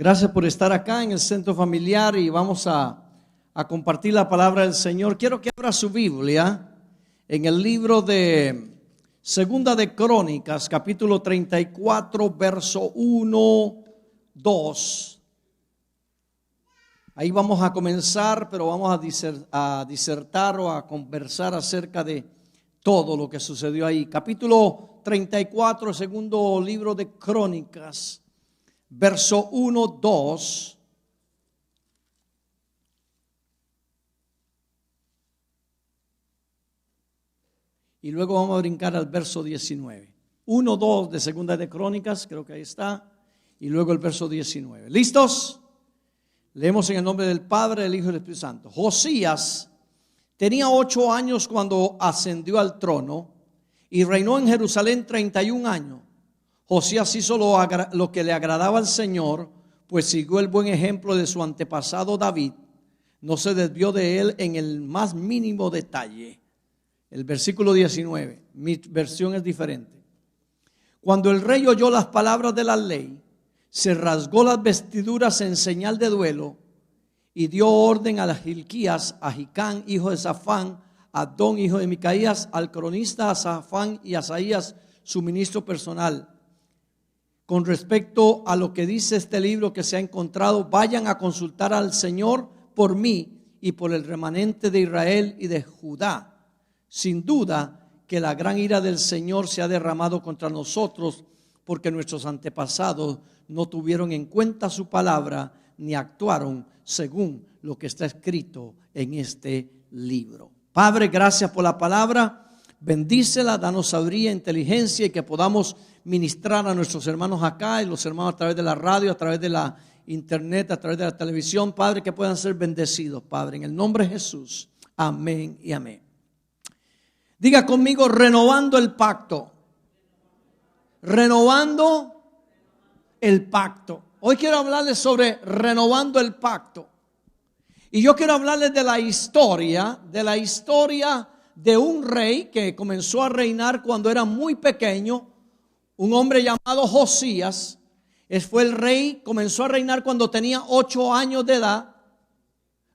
Gracias por estar acá en el Centro Familiar y vamos a compartir la palabra del Señor. Quiero que abra su Biblia en el libro de Segunda de Crónicas, capítulo 34, verso 1, 2. Ahí vamos a comenzar, pero vamos a disertar o a conversar acerca de todo lo que sucedió ahí. Capítulo 34, segundo libro de Crónicas. Verso 1, 2. Y luego vamos a brincar al verso 19. 1, 2 de Segunda de Crónicas, creo que ahí está. Y luego el verso 19. ¿Listos? Leemos en el nombre del Padre, del Hijo y del Espíritu Santo. Josías tenía 8 años cuando ascendió al trono y reinó en Jerusalén 31 años. Josías hizo lo que le agradaba al Señor, pues siguió el buen ejemplo de su antepasado David. No se desvió de él en el más mínimo detalle. El versículo 19, mi versión es diferente. Cuando el rey oyó las palabras de la ley, se rasgó las vestiduras en señal de duelo y dio orden a Hilquías, a Hicam, hijo de Safán, a Adón, hijo de Micaías, al cronista a Safán y a Asaías, su ministro personal. Con respecto a lo que dice este libro que se ha encontrado, vayan a consultar al Señor por mí y por el remanente de Israel y de Judá. Sin duda que la gran ira del Señor se ha derramado contra nosotros, porque nuestros antepasados no tuvieron en cuenta su palabra ni actuaron según lo que está escrito en este libro. Padre, gracias por la palabra. Bendícela, danos sabiduría, inteligencia y que podamos ministrar a nuestros hermanos acá y los hermanos a través de la radio, a través de la internet, a través de la televisión. Padre, que puedan ser bendecidos, Padre, en el nombre de Jesús. Amén y amén. Diga conmigo, renovando el pacto. Renovando el pacto. Hoy quiero hablarles sobre renovando el pacto. Y yo quiero hablarles de la historia de un rey que comenzó a reinar cuando era muy pequeño, un hombre llamado Josías. Fue el rey, comenzó a reinar cuando tenía 8 años de edad,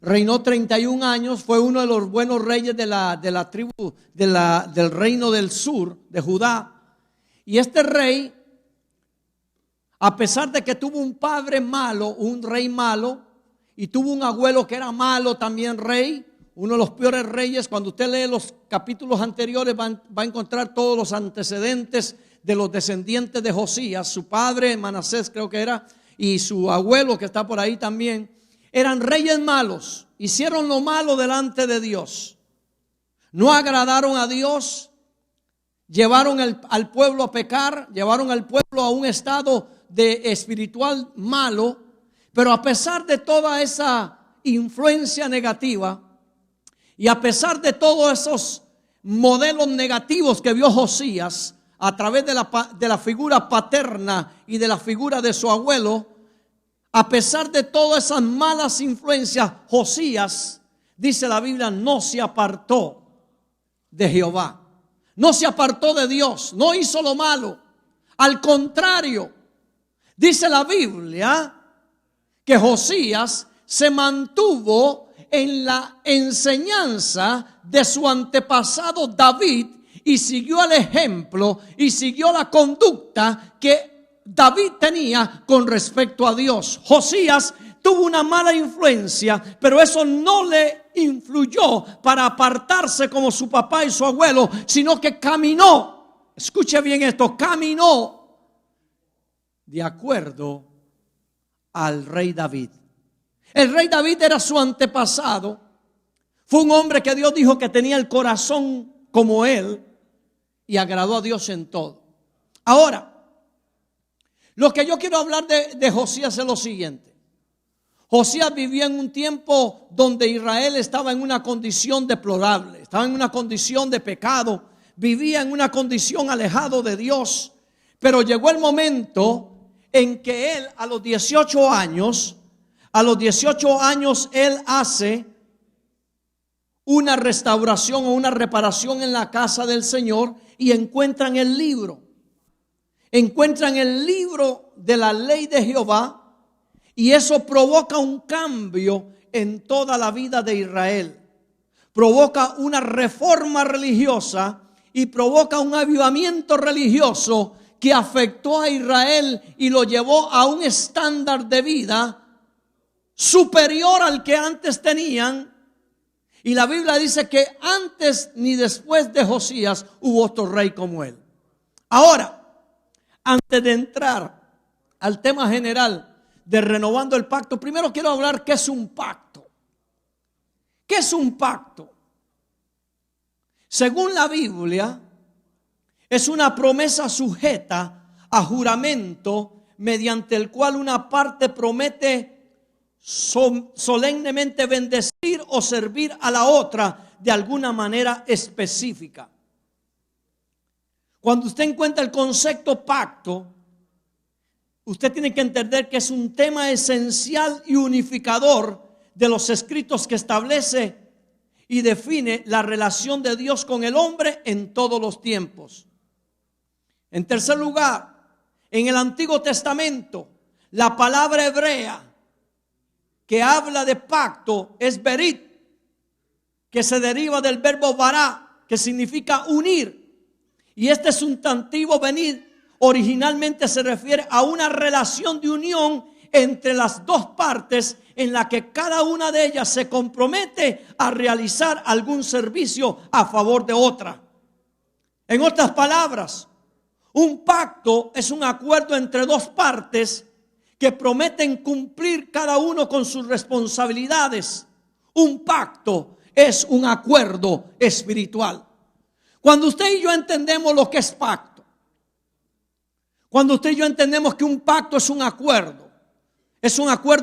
reinó 31 años, fue uno de los buenos reyes de la tribu, del reino del sur, de Judá. Y este rey, a pesar de que tuvo un padre malo, un rey malo, y tuvo un abuelo que era malo también rey, uno de los peores reyes. Cuando usted lee los capítulos anteriores va a encontrar todos los antecedentes de los descendientes de Josías. Su padre Manasés creo que era, y su abuelo que está por ahí también, eran reyes malos. Hicieron lo malo delante de Dios, no agradaron a Dios, llevaron al pueblo a pecar, llevaron al pueblo a un estado de espiritual malo. Pero a pesar de toda esa influencia negativa y a pesar de todos esos modelos negativos que vio Josías a través de la figura paterna y de la figura de su abuelo, a pesar de todas esas malas influencias, Josías, dice la Biblia, no se apartó de Jehová, no se apartó de Dios, no hizo lo malo. Al contrario, dice la Biblia que Josías se mantuvo en la enseñanza de su antepasado David y siguió el ejemplo y siguió la conducta que David tenía con respecto a Dios. Josías tuvo una mala influencia, pero eso no le influyó para apartarse como su papá y su abuelo, sino que caminó, escuche bien esto, caminó de acuerdo al rey David. El rey David era su antepasado. Fue un hombre que Dios dijo que tenía el corazón como él y agradó a Dios en todo. Ahora, lo que yo quiero hablar de Josías es lo siguiente. Josías vivía en un tiempo donde Israel estaba en una condición deplorable, estaba en una condición de pecado, vivía en una condición alejado de Dios. Pero llegó el momento en que él a los 18 años él hace una restauración o una reparación en la casa del Señor y encuentran el libro de la ley de Jehová Y eso provoca un cambio en toda la vida de Israel. Provoca una reforma religiosa y provoca un avivamiento religioso que afectó a Israel y lo llevó a un estándar de vida superior al que antes tenían. Y la Biblia dice que antes ni después de Josías hubo otro rey como él. Ahora, antes de entrar al tema general de renovando el pacto, primero quiero hablar qué es un pacto. ¿Qué es un pacto? Según la Biblia, es una promesa sujeta a juramento mediante el cual una parte promete solemnemente bendecir o servir a la otra de alguna manera específica. Cuando usted encuentra el concepto pacto, usted tiene que entender que es un tema esencial y unificador de los escritos que establece y define la relación de Dios con el hombre en todos los tiempos. En tercer lugar, en el Antiguo Testamento, la palabra hebrea que habla de pacto es berit, que se deriva del verbo bará, que significa unir. Y este sustantivo venir originalmente se refiere a una relación de unión entre las dos partes en la que cada una de ellas se compromete a realizar algún servicio a favor de otra. En otras palabras, un pacto es un acuerdo entre dos partes que prometen cumplir cada uno con sus responsabilidades. Un pacto es un acuerdo espiritual. Cuando usted y yo entendemos lo que es pacto, cuando usted y yo entendemos que un pacto es un acuerdo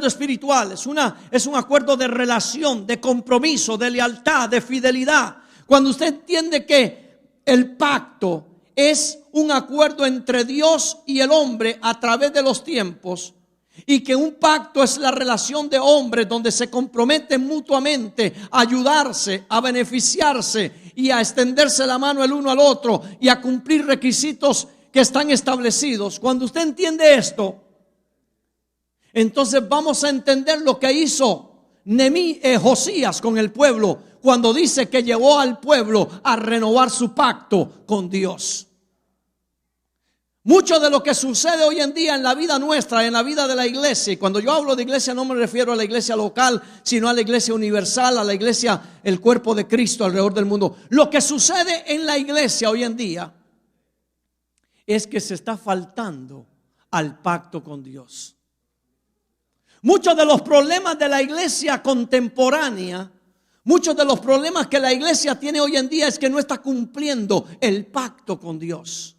espiritual, es un acuerdo de relación, de compromiso, de lealtad, de fidelidad. Cuando usted entiende que el pacto es un acuerdo entre Dios y el hombre a través de los tiempos, y que un pacto es la relación de hombres donde se comprometen mutuamente a ayudarse, a beneficiarse y a extenderse la mano el uno al otro y a cumplir requisitos que están establecidos. Cuando usted entiende esto, entonces vamos a entender lo que hizo Josías con el pueblo cuando dice que llevó al pueblo a renovar su pacto con Dios. Mucho de lo que sucede hoy en día en la vida nuestra, en la vida de la iglesia, y cuando yo hablo de iglesia no me refiero a la iglesia local, sino a la iglesia universal, a la iglesia, el cuerpo de Cristo alrededor del mundo. Lo que sucede en la iglesia hoy en día es que se está faltando al pacto con Dios. Muchos de los problemas de la iglesia contemporánea, muchos de los problemas que la iglesia tiene hoy en día es que no está cumpliendo el pacto con Dios.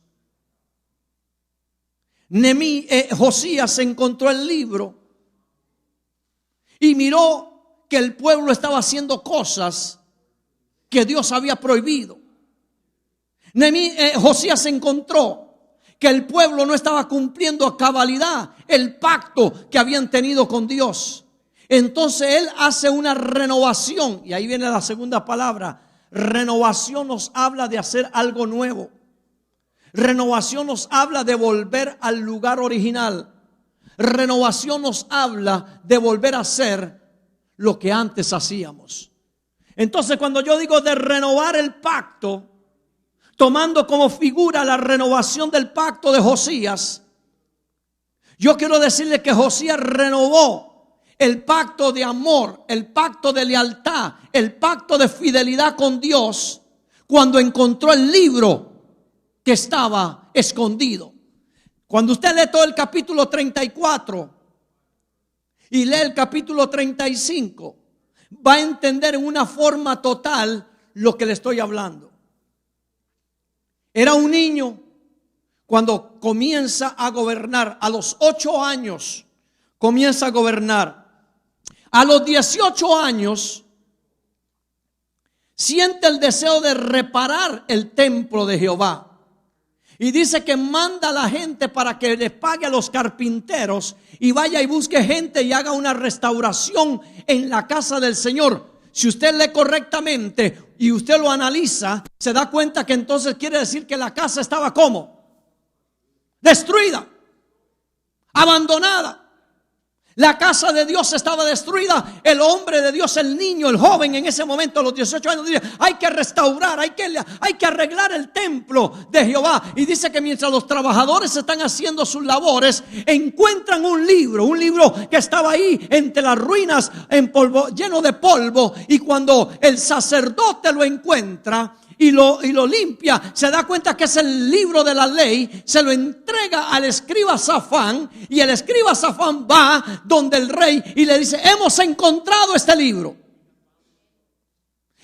Josías encontró el libro y miró que el pueblo estaba haciendo cosas que Dios había prohibido. Josías encontró que el pueblo no estaba cumpliendo a cabalidad el pacto que habían tenido con Dios. Entonces él hace una renovación, y ahí viene la segunda palabra. Renovación nos habla de hacer algo nuevo. Renovación nos habla de volver al lugar original. Renovación nos habla de volver a hacer lo que antes hacíamos. Entonces, cuando yo digo de renovar el pacto, tomando como figura la renovación del pacto de Josías, yo quiero decirle que Josías renovó el pacto de amor, el pacto de lealtad, el pacto de fidelidad con Dios cuando encontró el libro que estaba escondido. Cuando usted lee todo el capítulo 34 y lee el capítulo 35, va a entender en una forma total lo que le estoy hablando. Era un niño cuando comienza a gobernar. A los 8 años comienza a gobernar. A los 18 años siente el deseo de reparar el templo de Jehová. Y dice que manda a la gente para que le pague a los carpinteros y vaya y busque gente y haga una restauración en la casa del Señor. Si usted lee correctamente y usted lo analiza, se da cuenta que entonces quiere decir que la casa estaba ¿cómo? Destruida, abandonada. La casa de Dios estaba destruida. El hombre de Dios, el niño, el joven en ese momento, a los 18 años, dice: hay que restaurar, hay que arreglar el templo de Jehová. Y dice que mientras los trabajadores están haciendo sus labores, encuentran un libro que estaba ahí entre las ruinas, en polvo, lleno de polvo. Y cuando el sacerdote lo encuentra y lo limpia, se da cuenta que es el libro de la ley. Se lo entrega al escriba Safán, y el escriba Safán va donde el rey y le dice: hemos encontrado este libro.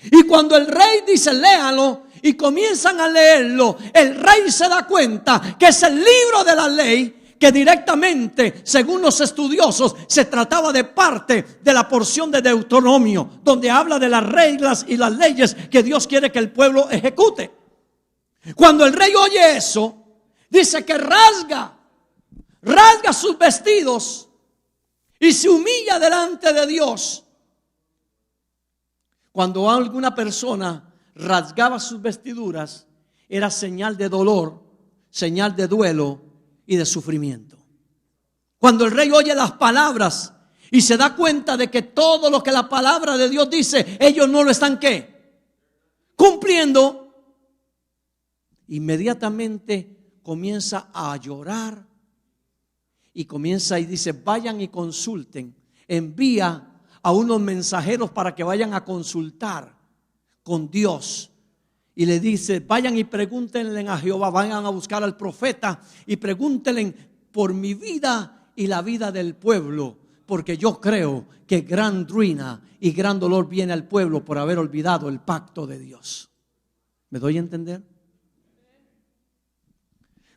Y cuando el rey dice: léalo, y comienzan a leerlo, el rey se da cuenta que es el libro de la ley, que directamente, según los estudiosos, se trataba de parte de la porción de Deuteronomio, donde habla de las reglas y las leyes que Dios quiere que el pueblo ejecute. Cuando el rey oye eso, dice que rasga sus vestidos y se humilla delante de Dios. Cuando alguna persona rasgaba sus vestiduras, era señal de dolor, señal de duelo y de sufrimiento. Cuando el rey oye las palabras y se da cuenta de que todo lo que la palabra de Dios dice, ellos no lo están ¿qué? Cumpliendo, inmediatamente comienza a llorar y comienza y dice: vayan y consulten. Envía a unos mensajeros para que vayan a consultar con Dios. Y le dice: vayan y pregúntenle a Jehová, vayan a buscar al profeta y pregúntenle por mi vida y la vida del pueblo, porque yo creo que gran ruina y gran dolor viene al pueblo por haber olvidado el pacto de Dios. ¿Me doy a entender?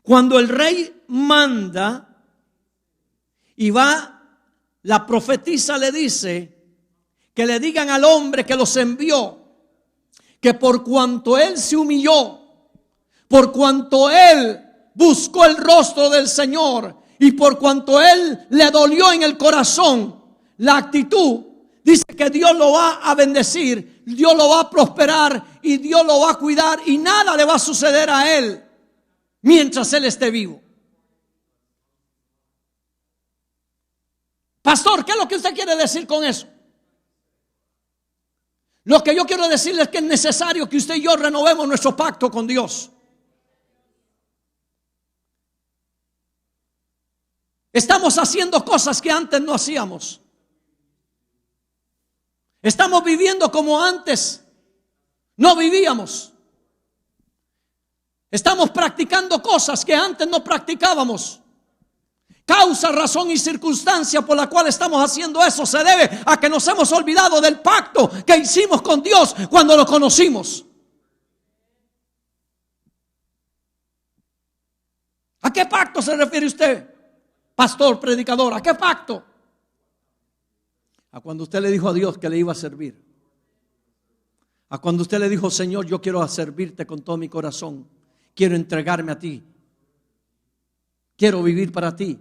Cuando el rey manda y va, la profetisa le dice que le digan al hombre que los envió que por cuanto él se humilló, por cuanto él buscó el rostro del Señor y por cuanto él le dolió en el corazón la actitud, dice que Dios lo va a bendecir, Dios lo va a prosperar y Dios lo va a cuidar, y nada le va a suceder a él mientras él esté vivo. Pastor, ¿qué es lo que usted quiere decir con eso? Lo que yo quiero decirle es que es necesario que usted y yo renovemos nuestro pacto con Dios. Estamos haciendo cosas que antes no hacíamos. Estamos viviendo como antes no vivíamos. Estamos practicando cosas que antes no practicábamos. Causa, razón y circunstancia por la cual estamos haciendo eso se debe a que nos hemos olvidado del pacto que hicimos con Dios cuando lo conocimos. ¿A qué pacto se refiere usted, pastor, predicador? ¿A qué pacto? A cuando usted le dijo a Dios que le iba a servir. A cuando usted le dijo: Señor, yo quiero servirte con todo mi corazón. Quiero entregarme a ti. Quiero vivir para ti.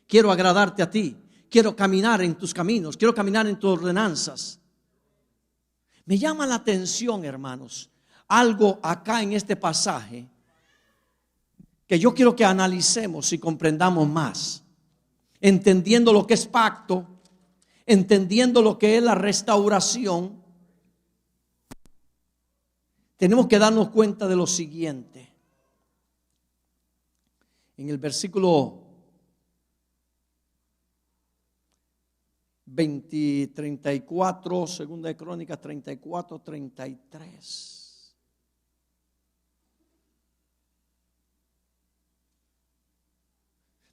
Quiero agradarte a ti. Quiero caminar en tus caminos. Quiero caminar en tus ordenanzas. Me llama la atención, hermanos, algo acá en este pasaje que yo quiero que analicemos y comprendamos más, entendiendo lo que es pacto, entendiendo lo que es la restauración. Tenemos que darnos cuenta de lo siguiente. En el versículo 34, segunda de Crónicas 34, 33.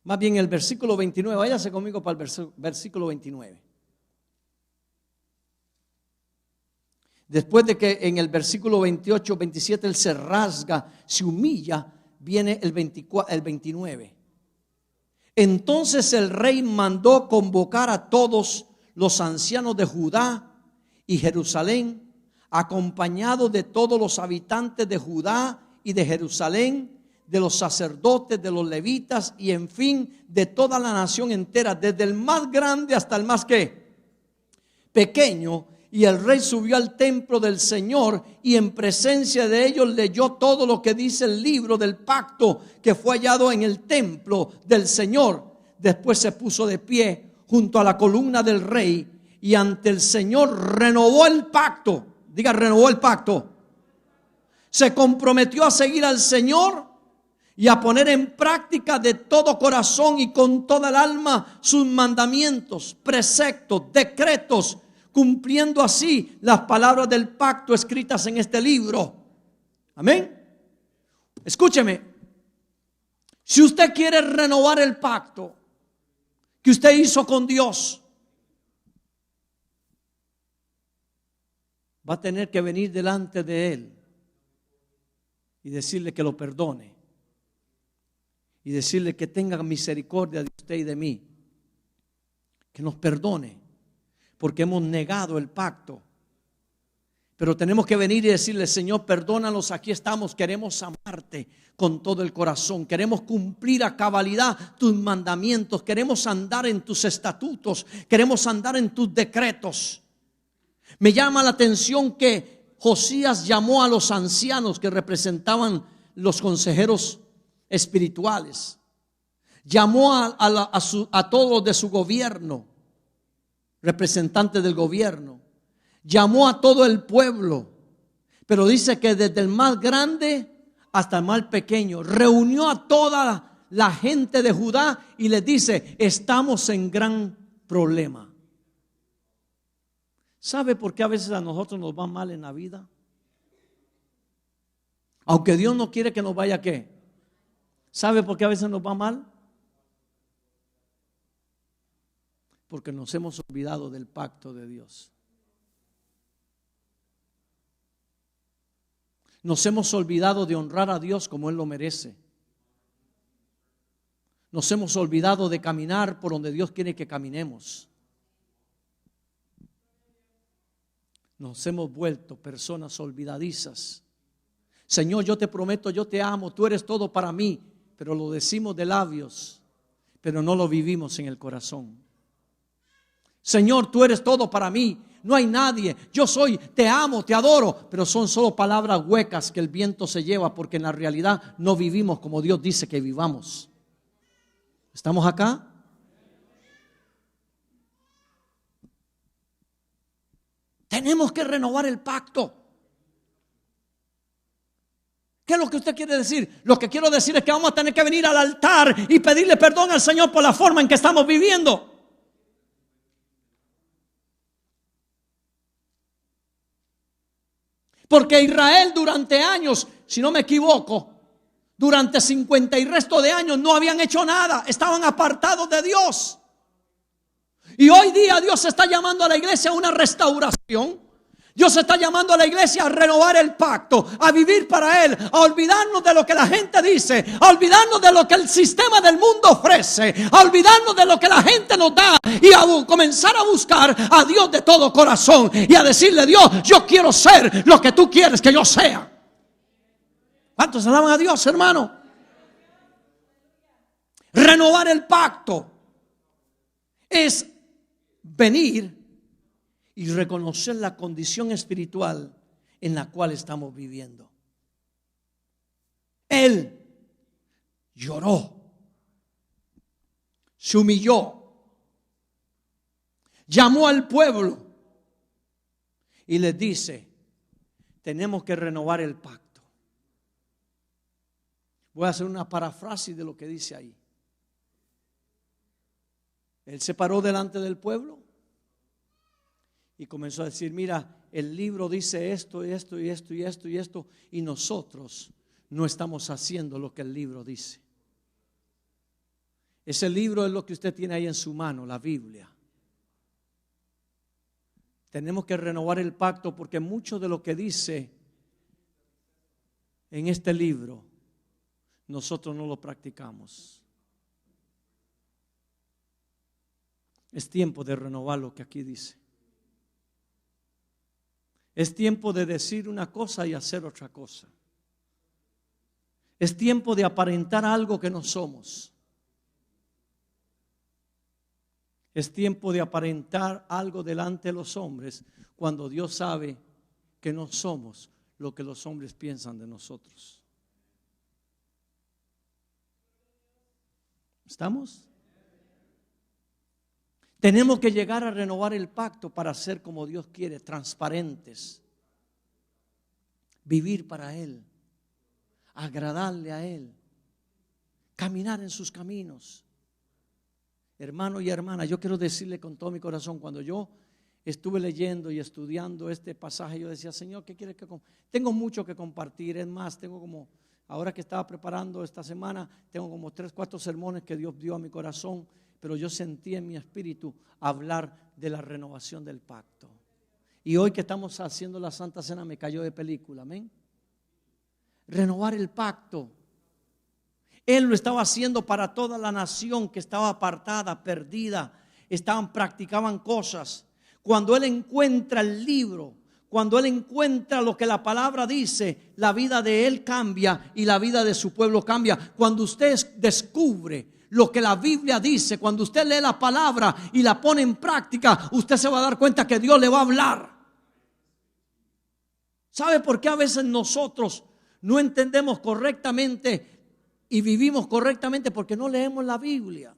Más bien el versículo 29, váyase conmigo para el versículo 29. Después de que en el versículo 28, 27 él se rasga, se humilla, viene el 29. Entonces el rey mandó convocar a todos los ancianos de Judá y Jerusalén, acompañados de todos los habitantes de Judá y de Jerusalén, de los sacerdotes, de los levitas y en fin de toda la nación entera, desde el más grande hasta el más pequeño. Y el rey subió al templo del Señor y en presencia de ellos leyó todo lo que dice el libro del pacto que fue hallado en el templo del Señor. Después se puso de pie junto a la columna del rey y ante el Señor renovó el pacto. Diga, renovó el pacto. Se comprometió a seguir al Señor y a poner en práctica de todo corazón y con toda el alma sus mandamientos, preceptos, decretos, cumpliendo así las palabras del pacto escritas en este libro. Amén. Escúcheme, si usted quiere renovar el pacto que usted hizo con Dios, va a tener que venir delante de Él y decirle que lo perdone y decirle que tenga misericordia de usted y de mí, que nos perdone porque hemos negado el pacto. Pero tenemos que venir y decirle: Señor, perdónanos, aquí estamos, queremos amarte con todo el corazón, queremos cumplir a cabalidad tus mandamientos, queremos andar en tus estatutos, queremos andar en tus decretos. Me llama la atención que Josías llamó a los ancianos que representaban los consejeros espirituales, llamó a todos de su gobierno, representantes del gobierno, llamó a todo el pueblo, pero dice que desde el más grande hasta el más pequeño, reunió a toda la gente de Judá y les dice: estamos en gran problema. ¿Sabe por qué a veces a nosotros nos va mal en la vida? Aunque Dios no quiere que nos vaya, ¿qué? ¿Sabe por qué a veces nos va mal? Porque nos hemos olvidado del pacto de Dios. Nos hemos olvidado de honrar a Dios como Él lo merece. Nos hemos olvidado de caminar por donde Dios quiere que caminemos. Nos hemos vuelto personas olvidadizas. Señor, yo te prometo, yo te amo, tú eres todo para mí, pero lo decimos de labios, pero no lo vivimos en el corazón. Señor, tú eres todo para mí, no hay nadie, yo soy, te amo, te adoro, pero son solo palabras huecas que el viento se lleva, porque en la realidad no vivimos como Dios dice que vivamos. ¿Estamos acá? Tenemos que renovar el pacto. ¿Qué es lo que usted quiere decir? Lo que quiero decir es que vamos a tener que venir al altar y pedirle perdón al Señor por la forma en que estamos viviendo. Porque Israel durante años, si no me equivoco, durante 50 y resto de años no habían hecho nada, estaban apartados de Dios. Y hoy día Dios está llamando a la iglesia a una restauración. Dios está llamando a la iglesia a renovar el pacto, a vivir para Él, a olvidarnos de lo que la gente dice, a olvidarnos de lo que el sistema del mundo ofrece, a olvidarnos de lo que la gente nos da y a comenzar a buscar a Dios de todo corazón y a decirle: Dios, yo quiero ser lo que tú quieres que yo sea. ¿Cuántos alaban a Dios, hermano? Renovar el pacto es venir y reconocer la condición espiritual en la cual estamos viviendo. Él lloró, se humilló, llamó al pueblo y les dice: tenemos que renovar el pacto. Voy a hacer una parafrasis de lo que dice ahí. Él se paró delante del pueblo y comenzó a decir: mira, el libro dice esto, y esto, y esto, y esto, y esto, y nosotros no estamos haciendo lo que el libro dice. Ese libro es lo que usted tiene ahí en su mano, la Biblia. Tenemos que renovar el pacto porque mucho de lo que dice en este libro nosotros no lo practicamos. Es tiempo de renovar lo que aquí dice. Es tiempo de decir una cosa y hacer otra cosa. Es tiempo de aparentar algo que no somos. Es tiempo de aparentar algo delante de los hombres cuando Dios sabe que no somos lo que los hombres piensan de nosotros. ¿Estamos? Tenemos que llegar a renovar el pacto para ser como Dios quiere, transparentes, vivir para Él, agradarle a Él, caminar en sus caminos. Hermano y hermana, yo quiero decirle con todo mi corazón, cuando yo estuve leyendo y estudiando este pasaje, yo decía, Señor, ¿qué quieres que tengo mucho que compartir? Es más, tengo como, ahora que estaba preparando esta semana, tengo como 3, 4 sermones que Dios dio a mi corazón, pero yo sentí en mi espíritu hablar de la renovación del pacto. Y hoy que estamos haciendo la Santa Cena me cayó de película, amén. Renovar el pacto. Él lo estaba haciendo para toda la nación que estaba apartada, perdida, practicaban cosas. Cuando Él encuentra el libro, cuando Él encuentra lo que la palabra dice, la vida de Él cambia y la vida de su pueblo cambia. Cuando usted descubre lo que la Biblia dice, cuando usted lee la palabra y la pone en práctica, usted se va a dar cuenta que Dios le va a hablar. ¿Sabe por qué a veces nosotros no entendemos correctamente y vivimos correctamente? Porque no leemos la Biblia.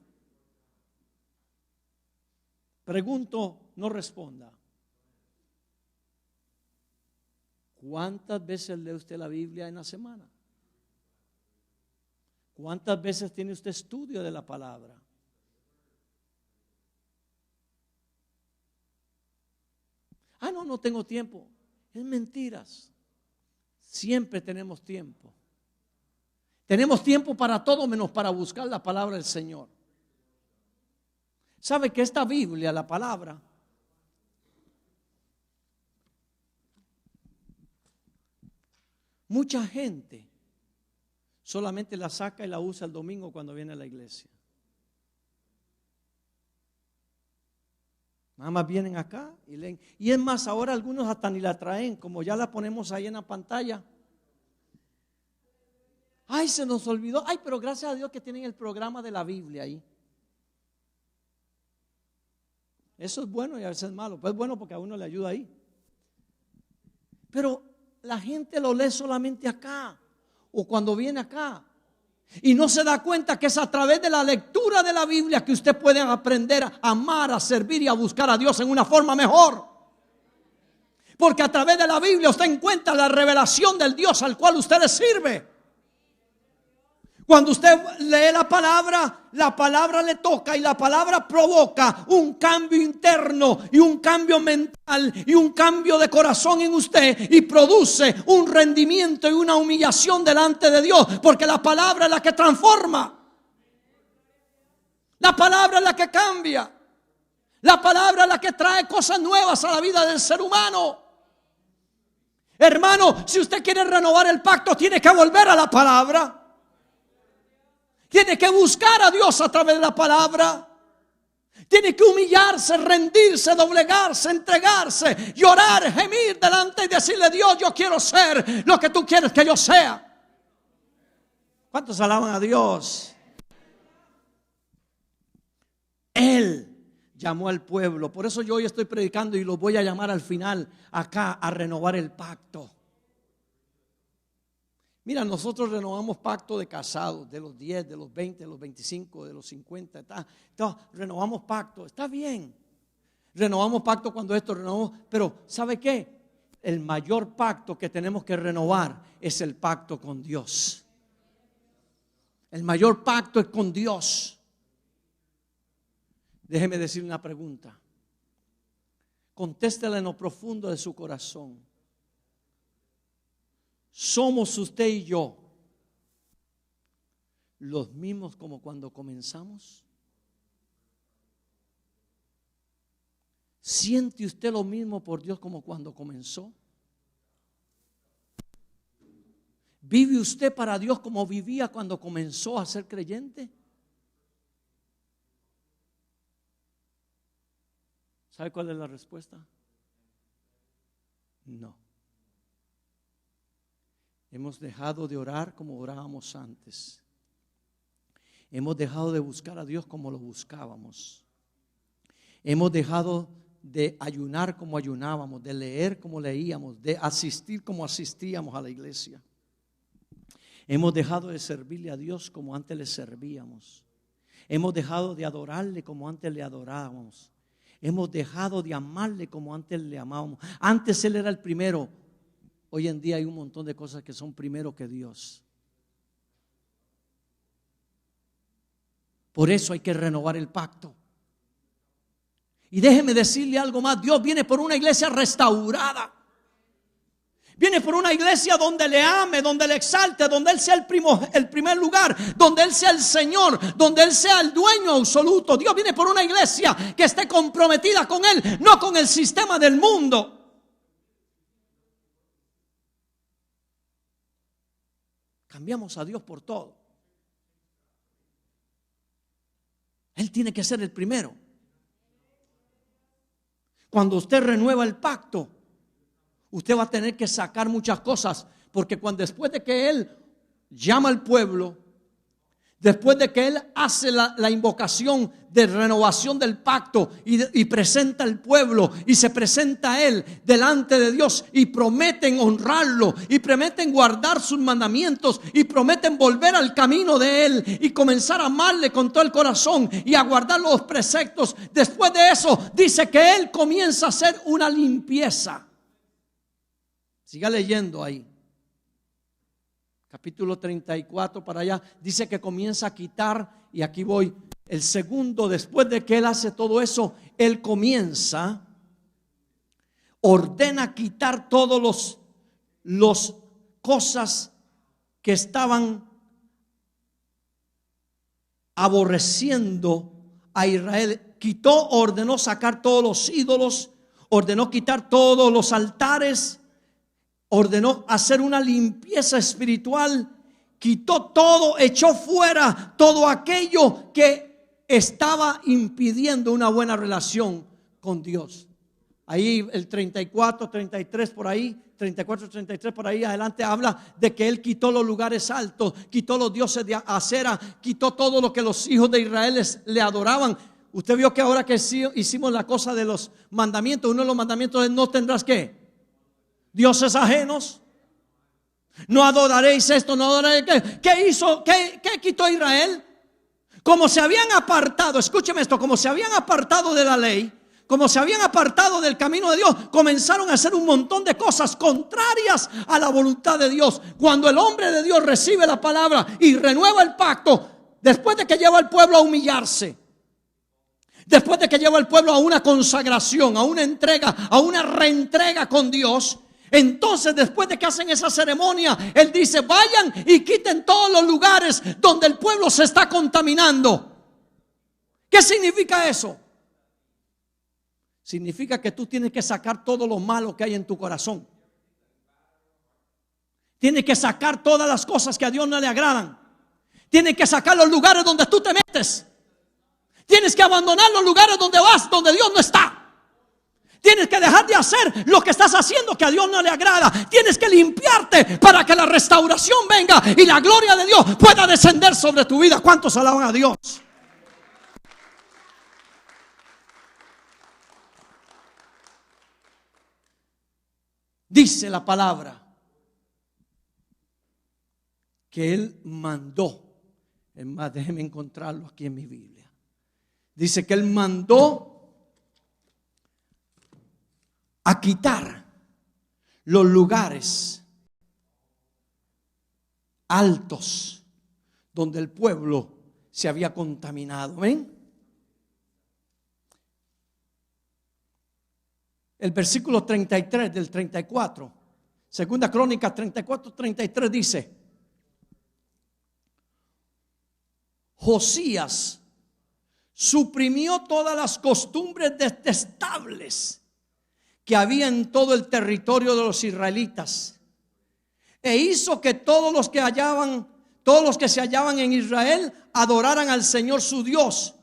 Pregunto, no responda. ¿Cuántas veces lee usted la Biblia en la semana? ¿Cuántas veces tiene usted estudio de la palabra? No tengo tiempo. Es mentiras. Siempre tenemos tiempo. Tenemos tiempo para todo menos para buscar la palabra del Señor. ¿Sabe que esta Biblia, la palabra, mucha gente solamente la saca y la usa el domingo cuando viene a la iglesia? Nada más vienen acá y leen. Y es más, ahora algunos hasta ni la traen, como ya la ponemos ahí en la pantalla. Ay, se nos olvidó. Ay, pero gracias a Dios que tienen el programa de la Biblia ahí. Eso es bueno y a veces es malo. Pues es bueno porque a uno le ayuda ahí. Pero la gente lo lee solamente acá o cuando viene acá. Y no se da cuenta que es a través de la lectura de la Biblia que usted puede aprender a amar, a servir y a buscar a Dios en una forma mejor. Porque a través de la Biblia usted encuentra la revelación del Dios al cual usted le sirve. Cuando usted lee la palabra le toca y la palabra provoca un cambio interno y un cambio mental y un cambio de corazón en usted y produce un rendimiento y una humillación delante de Dios, porque la palabra es la que transforma. La palabra es la que cambia. La palabra es la que trae cosas nuevas a la vida del ser humano. Hermano, si usted quiere renovar el pacto, tiene que volver a la palabra. Tiene que buscar a Dios a través de la palabra. Tiene que humillarse, rendirse, doblegarse, entregarse, llorar, gemir delante y decirle: Dios, yo quiero ser lo que tú quieres que yo sea. ¿Cuántos alaban a Dios? Él llamó al pueblo. Por eso yo hoy estoy predicando y lo voy a llamar al final acá a renovar el pacto. Mira, nosotros renovamos pacto de casados, de los 10, de los 20, de los 25, de los 50, renovamos pacto, está bien. Renovamos pacto cuando esto renovamos, pero ¿sabe qué? El mayor pacto que tenemos que renovar es el pacto con Dios. El mayor pacto es con Dios. Déjeme decirle una pregunta. Contéstela en lo profundo de su corazón. ¿Somos usted y yo los mismos como cuando comenzamos? ¿Siente usted lo mismo por Dios como cuando comenzó? ¿Vive usted para Dios como vivía cuando comenzó a ser creyente? ¿Sabe cuál es la respuesta? No. Hemos dejado de orar como orábamos antes. Hemos dejado de buscar a Dios como lo buscábamos. Hemos dejado de ayunar como ayunábamos, de leer como leíamos, de asistir como asistíamos a la iglesia. Hemos dejado de servirle a Dios como antes le servíamos. Hemos dejado de adorarle como antes le adorábamos. Hemos dejado de amarle como antes le amábamos. Antes Él era el primero. Hoy en día hay un montón de cosas que son primero que Dios. Por eso hay que renovar el pacto. Y déjeme decirle algo más. Dios viene por una iglesia restaurada. Viene por una iglesia donde le ame, donde le exalte, donde Él sea el primer lugar, donde Él sea el Señor, donde Él sea el dueño absoluto. Dios viene por una iglesia que esté comprometida con Él, no con el sistema del mundo. Cambiamos a Dios por todo. Él tiene que ser el primero. Cuando usted renueva el pacto, usted va a tener que sacar muchas cosas, porque después de que Él llama al pueblo, después de que Él hace la invocación de renovación del pacto y presenta al pueblo y se presenta a Él delante de Dios y prometen honrarlo y prometen guardar sus mandamientos y prometen volver al camino de Él y comenzar a amarle con todo el corazón y a guardar los preceptos. Después de eso dice que Él comienza a hacer una limpieza. Siga leyendo ahí. Capítulo 34 para allá. Dice que comienza a quitar, y aquí voy. El segundo, después de que Él hace todo eso, Él comienza, ordena quitar todos los cosas que estaban aborreciendo a Israel. Ordenó sacar todos los ídolos, ordenó quitar todos los altares, ordenó hacer una limpieza espiritual, quitó todo, echó fuera todo aquello que estaba impidiendo una buena relación con Dios. Ahí el 34, 33 por ahí, 34, 33 por ahí adelante habla de que Él quitó los lugares altos, quitó los dioses de acera, quitó todo lo que los hijos de Israel le adoraban. Usted vio que ahora que hicimos la cosa de los mandamientos, uno de los mandamientos es: no tendrás ¿qué? Dioses ajenos. No adoraréis esto, no adoraréis. ¿Qué hizo? ¿Qué quitó Israel? Como se habían apartado, escúcheme esto, como se habían apartado de la ley, como se habían apartado del camino de Dios, comenzaron a hacer un montón de cosas contrarias a la voluntad de Dios. Cuando el hombre de Dios recibe la palabra y renueva el pacto, después de que lleva al pueblo a humillarse, después de que lleva al pueblo a una consagración, a una entrega, a una reentrega con Dios, entonces después de que hacen esa ceremonia, Él dice: vayan y quiten todos los lugares donde el pueblo se está contaminando. ¿Qué significa eso? Significa que tú tienes que sacar todo lo malo que hay en tu corazón. Tienes que sacar todas las cosas que a Dios no le agradan. Tienes que sacar los lugares donde tú te metes. Tienes que abandonar los lugares donde vas, donde Dios no está. Tienes que dejar de hacer lo que estás haciendo que a Dios no le agrada. Tienes que limpiarte para que la restauración venga y la gloria de Dios pueda descender sobre tu vida. ¿Cuántos alaban a Dios? Dice la palabra que Él mandó. Es más, déjeme encontrarlo aquí en mi Biblia. Dice que Él mandó a quitar los lugares altos donde el pueblo se había contaminado. ¿Ven? El versículo 33 del 34, Segunda Crónica 34, 33 dice: Josías suprimió todas las costumbres detestables que había en todo el territorio de los israelitas, e hizo que todos los que se hallaban en Israel adoraran al Señor su Dios.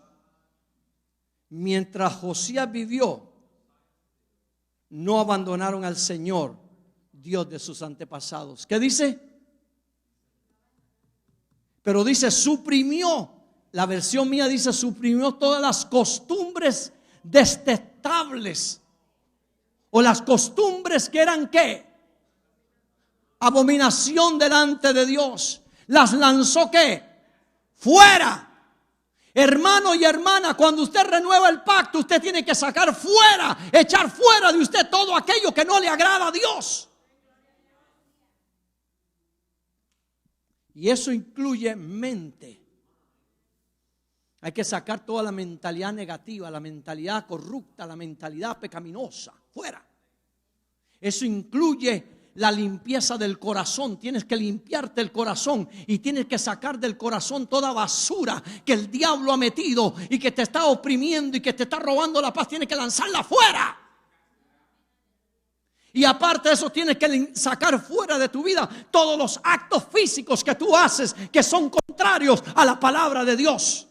Mientras Josías vivió, no abandonaron al Señor, Dios de sus antepasados. ¿Qué dice? Pero dice suprimió. La versión mía dice suprimió todas las costumbres detestables, o las costumbres que eran ¿qué? Abominación delante de Dios. Las lanzó ¿qué? Fuera. Hermano y hermana, cuando usted renueva el pacto, usted tiene que sacar fuera, echar fuera de usted todo aquello que no le agrada a Dios. Y eso incluye mente. Hay que sacar toda la mentalidad negativa, la mentalidad corrupta, la mentalidad pecaminosa, fuera. Eso incluye la limpieza del corazón. Tienes que limpiarte el corazón y tienes que sacar del corazón toda basura que el diablo ha metido y que te está oprimiendo y que te está robando la paz. Tienes que lanzarla fuera. Y aparte de eso, tienes que sacar fuera de tu vida todos los actos físicos que tú haces que son contrarios a la palabra de Dios.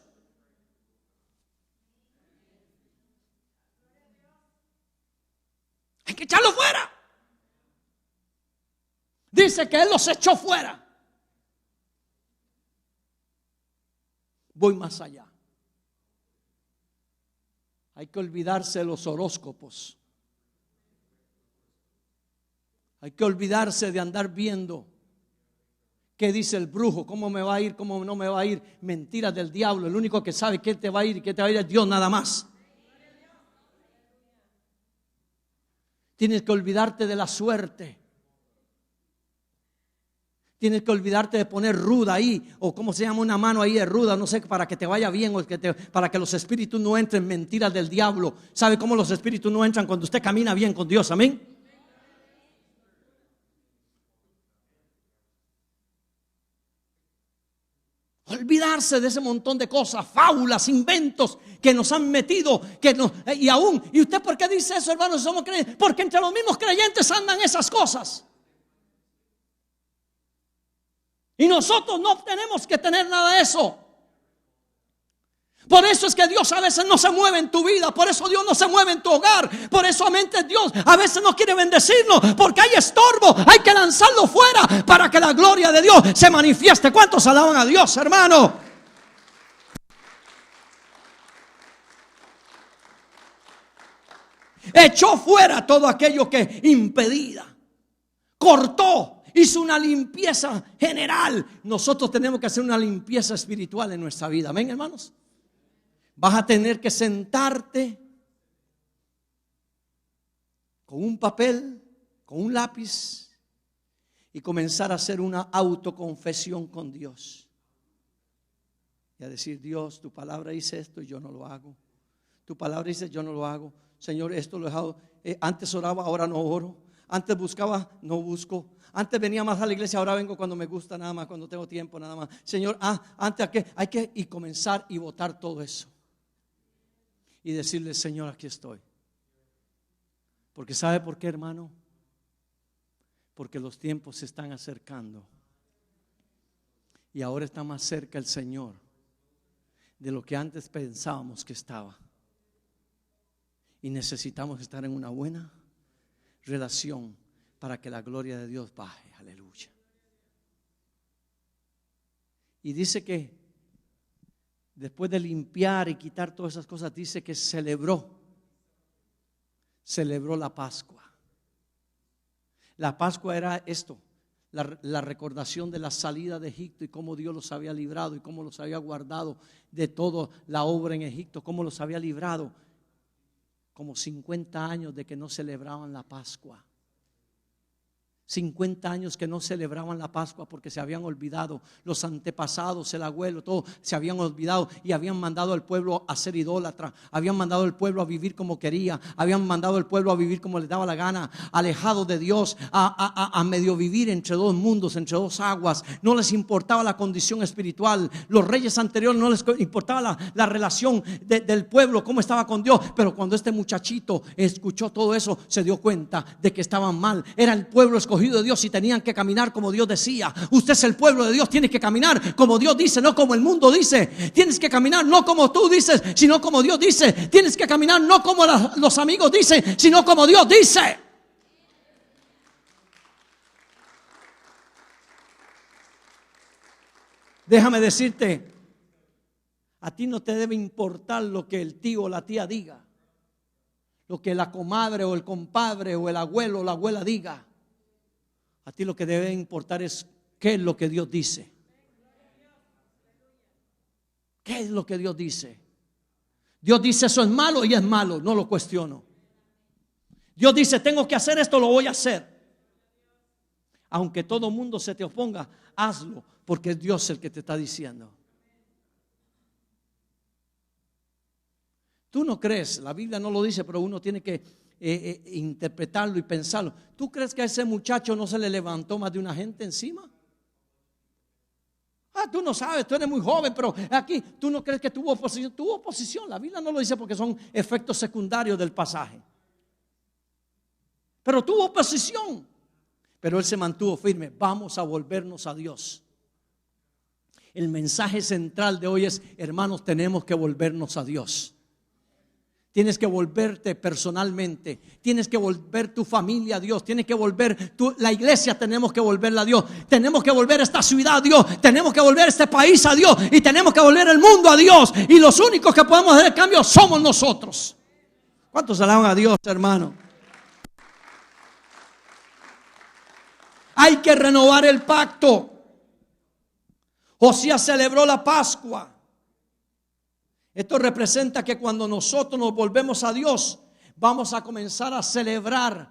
Hay que echarlo fuera. Dice que Él los echó fuera. Voy más allá. Hay que olvidarse de los horóscopos. Hay que olvidarse de andar viendo qué dice el brujo, cómo me va a ir, cómo no me va a ir. Mentiras del diablo. El único que sabe qué te va a ir y qué te va a ir es Dios nada más. Tienes que olvidarte de la suerte. Tienes que olvidarte de poner ruda ahí, o cómo se llama, una mano ahí de ruda, no sé, para que te vaya bien, o para que los espíritus no entren. Mentiras del diablo. ¿Sabe cómo los espíritus no entran? Cuando usted camina bien con Dios, amén. Olvidarse de ese montón de cosas, fábulas, inventos que nos han metido, y usted, ¿por qué dice eso, hermanos? Somos creyentes, porque entre los mismos creyentes andan esas cosas. Y nosotros no tenemos que tener nada de eso. Por eso es que Dios a veces no se mueve en tu vida. Por eso Dios no se mueve en tu hogar. Por eso Dios a veces no quiere bendecirnos, porque hay estorbo. Hay que lanzarlo fuera para que la gloria de Dios se manifieste. ¿Cuántos alaban a Dios, hermano? Echó fuera todo aquello que impedía. Cortó. Hizo una limpieza general. Nosotros tenemos que hacer una limpieza espiritual en nuestra vida. ¿Ven, hermanos? Vas a tener que sentarte con un papel, con un lápiz, y comenzar a hacer una autoconfesión con Dios. Y a decir: Dios, tu palabra dice esto y yo no lo hago. Tu palabra dice yo no lo hago. Señor, esto lo he dejado. Antes oraba, ahora no oro. Antes buscaba, no busco. Antes venía más a la iglesia, ahora vengo cuando me gusta nada más, cuando tengo tiempo nada más. Señor, antes hay que y comenzar y botar todo eso. Y decirle: Señor, aquí estoy. Porque ¿sabe por qué, hermano? Porque los tiempos se están acercando. Y ahora está más cerca el Señor de lo que antes pensábamos que estaba. Y necesitamos estar en una buena relación para que la gloria de Dios baje. Aleluya. Y dice que después de limpiar y quitar todas esas cosas, dice que celebró la Pascua. La Pascua era esto: la recordación de la salida de Egipto y cómo Dios los había librado y cómo los había guardado de toda la obra en Egipto, cómo los había librado. Como 50 años de que no celebraban la Pascua. 50 años que no celebraban la Pascua porque se habían olvidado. Los antepasados, el abuelo, todo se habían olvidado y habían mandado al pueblo a ser idólatra. Habían mandado al pueblo a vivir como quería. Habían mandado al pueblo a vivir como les daba la gana, alejado de Dios, a medio vivir entre dos mundos, entre dos aguas. No les importaba la condición espiritual. Los reyes anteriores no les importaba la relación del pueblo, cómo estaba con Dios. Pero cuando este muchachito escuchó todo eso, se dio cuenta de que estaban mal. Era el pueblo escogido de Dios y tenían que caminar como Dios decía. Usted es el pueblo de Dios, tiene que caminar como Dios dice, no como el mundo dice. Tienes que caminar no como tú dices, sino como Dios dice. Tienes que caminar no como los amigos dicen, sino como Dios dice. Déjame decirte, a ti no te debe importar lo que el tío o la tía diga, lo que la comadre o el compadre o el abuelo o la abuela diga. A ti lo que debe importar es qué es lo que Dios dice. ¿Qué es lo que Dios dice? Dios dice eso es malo y es malo, no lo cuestiono. Dios dice tengo que hacer esto, lo voy a hacer. Aunque todo mundo se te oponga, hazlo, porque es Dios el que te está diciendo. Tú no crees, la Biblia no lo dice, pero uno tiene que interpretarlo y pensarlo. ¿Tú crees que a ese muchacho no se le levantó más de una gente encima? Tú no sabes, tú eres muy joven, pero aquí tú no crees que tuvo oposición. Tuvo oposición, la Biblia no lo dice porque son efectos secundarios del pasaje. Pero tuvo oposición, pero él se mantuvo firme. Vamos a volvernos a Dios. El mensaje central de hoy es: hermanos, tenemos que volvernos a Dios. Tienes que volverte personalmente, tienes que volver tu familia a Dios, tienes que volver la iglesia, tenemos que volverla a Dios, tenemos que volver esta ciudad a Dios, tenemos que volver este país a Dios y tenemos que volver el mundo a Dios. Y los únicos que podemos hacer el cambio somos nosotros. ¿Cuántos alaban a Dios, hermano? Hay que renovar el pacto. Josías celebró la Pascua. Esto representa que cuando nosotros nos volvemos a Dios, vamos a comenzar a celebrar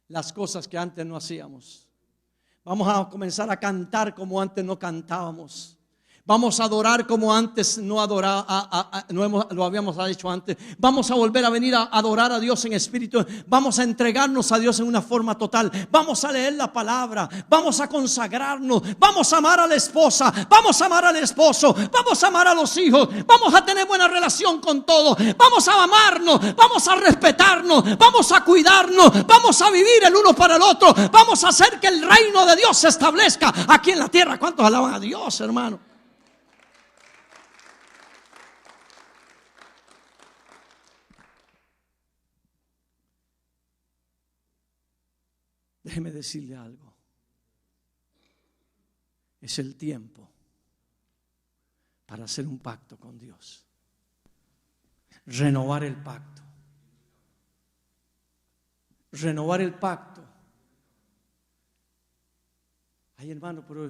las cosas que antes no hacíamos. Vamos a comenzar a cantar como antes no cantábamos. Vamos a adorar como antes no lo habíamos hecho antes. Vamos a volver a venir a adorar a Dios en espíritu. Vamos a entregarnos a Dios en una forma total. Vamos a leer la palabra. Vamos a consagrarnos. Vamos a amar a la esposa. Vamos a amar al esposo. Vamos a amar a los hijos. Vamos a tener buena relación con todos. Vamos a amarnos. Vamos a respetarnos. Vamos a cuidarnos. Vamos a vivir el uno para el otro. Vamos a hacer que el reino de Dios se establezca aquí en la tierra. ¿Cuántos alaban a Dios, hermano? Déjeme decirle algo. Es el tiempo para hacer un pacto con Dios. Renovar el pacto. Renovar el pacto. Ay, hermano, pero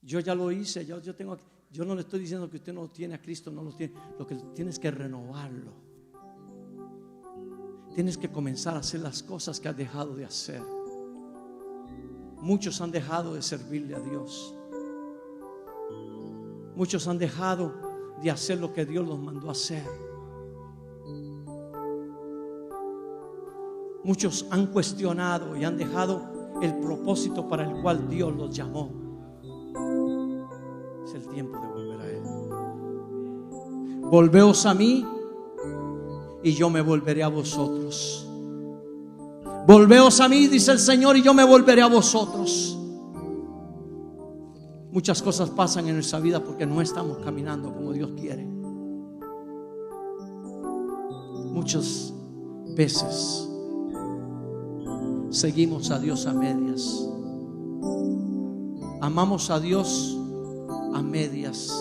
yo ya lo hice. Yo no le estoy diciendo que usted no tiene a Cristo, no lo tiene. Lo que tiene es que renovarlo. Tienes que comenzar a hacer las cosas que has dejado de hacer. Muchos han dejado de servirle a Dios. Muchos han dejado de hacer lo que Dios los mandó a hacer. Muchos han cuestionado y han dejado el propósito para el cual Dios los llamó. Es el tiempo de volver a Él. Volveos a mí y yo me volveré a vosotros. Volveos a mí, dice el Señor, y yo me volveré a vosotros. Muchas cosas pasan en nuestra vida porque no estamos caminando como Dios quiere. Muchas veces seguimos a Dios a medias. Amamos a Dios a medias.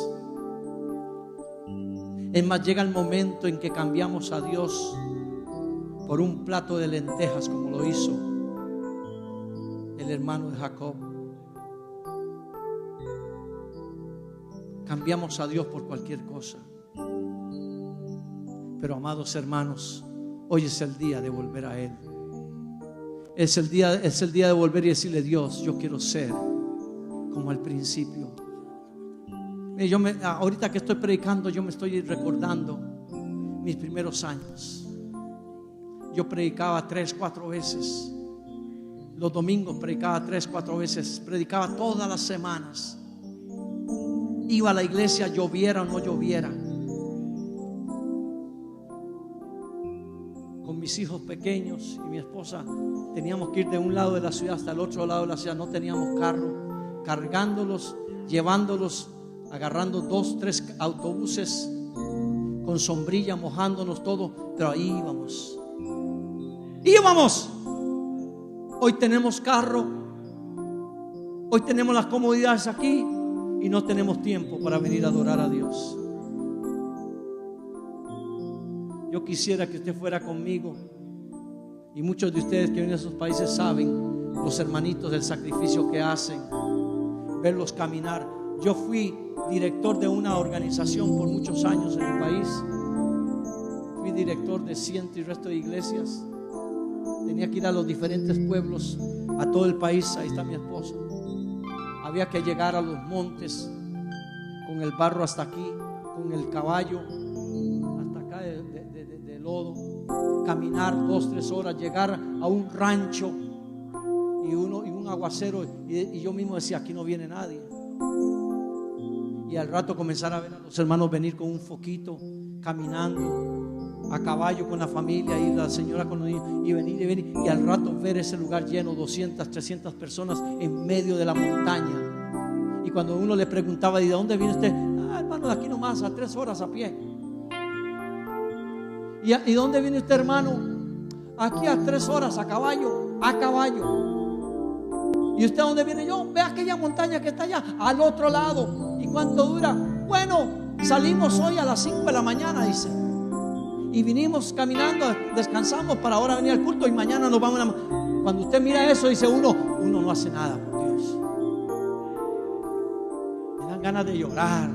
Es más, llega el momento en que cambiamos a Dios por un plato de lentejas, como lo hizo el hermano de Jacob. Cambiamos a Dios por cualquier cosa. Pero, amados hermanos, hoy es el día de volver a Él. Es el día de volver y decirle: Dios, yo quiero ser como al principio. Ahorita que estoy predicando, yo me estoy recordando mis primeros años. Yo predicaba 3-4 veces. Los domingos predicaba 3-4 veces. Predicaba todas las semanas. Iba a la iglesia, lloviera o no lloviera. Con mis hijos pequeños y mi esposa teníamos que ir de un lado de la ciudad hasta el otro lado de la ciudad. No teníamos carro. Cargándolos, llevándolos, agarrando 2-3 autobuses con sombrilla, mojándonos todo. Pero ahí íbamos. Hoy tenemos carro, hoy tenemos las comodidades aquí y no tenemos tiempo para venir a adorar a Dios. Yo quisiera que usted fuera conmigo, y muchos de ustedes que vienen de esos países saben, los hermanitos, del sacrificio que hacen, verlos caminar. Yo fui director de una organización por muchos años en el país. Fui director de cientos y resto de iglesias. Tenía que ir a los diferentes pueblos, a todo el país. Ahí está mi esposa. Había que llegar a los montes con el barro hasta aquí, con el caballo hasta acá de lodo, caminar 2-3 horas, llegar a un rancho y un aguacero, y yo mismo decía, aquí no viene nadie. Y al rato comenzar a ver a los hermanos venir con un foquito, caminando a caballo con la familia y la señora con los niños, y venir, y al rato ver ese lugar lleno, 200, 300 personas en medio de la montaña. Y cuando uno le preguntaba, ¿y de dónde viene usted? Hermano, de aquí nomás, a 3 horas a pie. ¿Y dónde viene usted, hermano? Aquí a 3 horas a caballo. ¿Y usted a dónde viene? Yo, ve aquella montaña que está allá, al otro lado. ¿Y cuánto dura? Bueno, salimos hoy a las 5 de la mañana, dice. Y vinimos caminando, descansamos para ahora venir al culto y mañana nos vamos a... Cuando usted mira eso, dice uno no hace nada por Dios. Me dan ganas de llorar.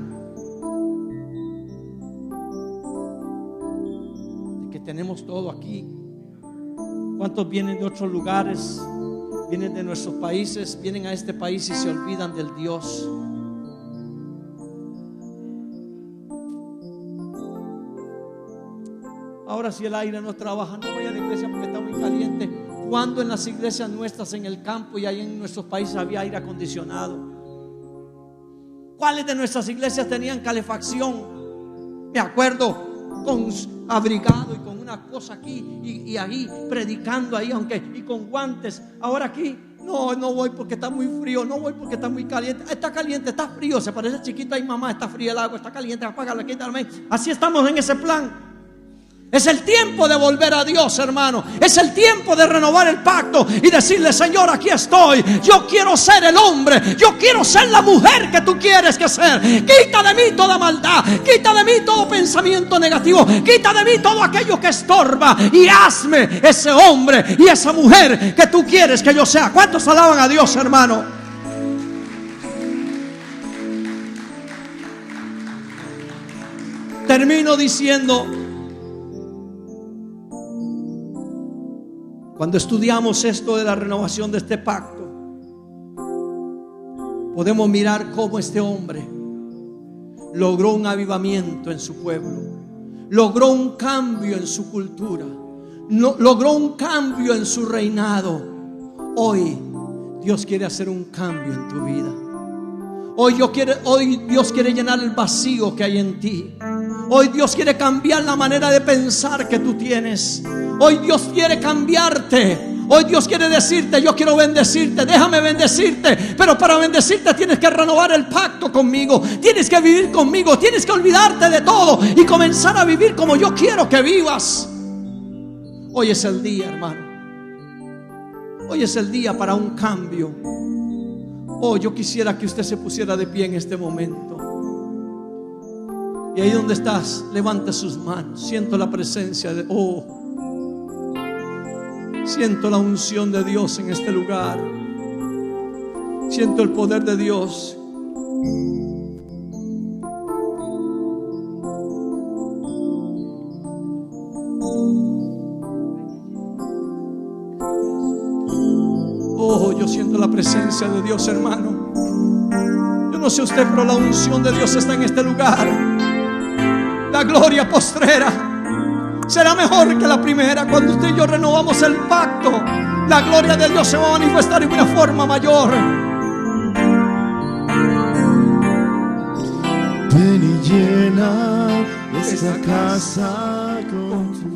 De que tenemos todo aquí. ¿Cuántos vienen de otros lugares? Vienen de nuestros países, vienen a este país y se olvidan del Dios. Ahora si el aire no trabaja, no voy a la iglesia porque está muy caliente. Cuando en las iglesias nuestras en el campo y ahí en nuestros países había aire acondicionado? ¿Cuáles de nuestras iglesias tenían calefacción? Me acuerdo, con abrigado y con una cosa aquí y ahí predicando ahí, y con guantes. Ahora aquí no voy porque está muy frío, no voy porque está muy caliente. Está caliente, está frío, se parece chiquito. Ay mamá, está frío el agua, está caliente, apágala, quítala. Así estamos en ese plan. Es el tiempo de volver a Dios, hermano. Es el tiempo de renovar el pacto y decirle: Señor, aquí estoy. Yo quiero ser el hombre, yo quiero ser la mujer que tú quieres que ser. Quita de mí toda maldad, quita de mí todo pensamiento negativo, quita de mí todo aquello que estorba, y hazme ese hombre y esa mujer que tú quieres que yo sea. ¿Cuántos alaban a Dios, hermano? Termino diciendo: cuando estudiamos esto de la renovación de este pacto, podemos mirar cómo este hombre logró un avivamiento en su pueblo, logró un cambio en su cultura, logró un cambio en su reinado. Hoy Dios quiere hacer un cambio en tu vida. Hoy Dios quiere llenar el vacío que hay en ti. Hoy Dios quiere cambiar la manera de pensar que tú tienes. Hoy Dios quiere cambiarte. Hoy Dios quiere decirte: yo quiero bendecirte, déjame bendecirte. Pero para bendecirte tienes que renovar el pacto conmigo. Tienes que vivir conmigo. Tienes que olvidarte de todo y comenzar a vivir como yo quiero que vivas. Hoy es el día, hermano. Hoy es el día para un cambio. Oh, yo quisiera que usted se pusiera de pie en este momento. Y ahí donde estás, levanta sus manos. Siento la presencia de... siento la unción de Dios en este lugar. Siento el poder de Dios. Yo siento la presencia de Dios, hermano. Yo no sé usted, pero la unción de Dios está en este lugar. La gloria postrera será mejor que la primera. Cuando usted y yo renovamos el pacto, la gloria de Dios se va a manifestar en una forma mayor. Ven y llena esta casa con tu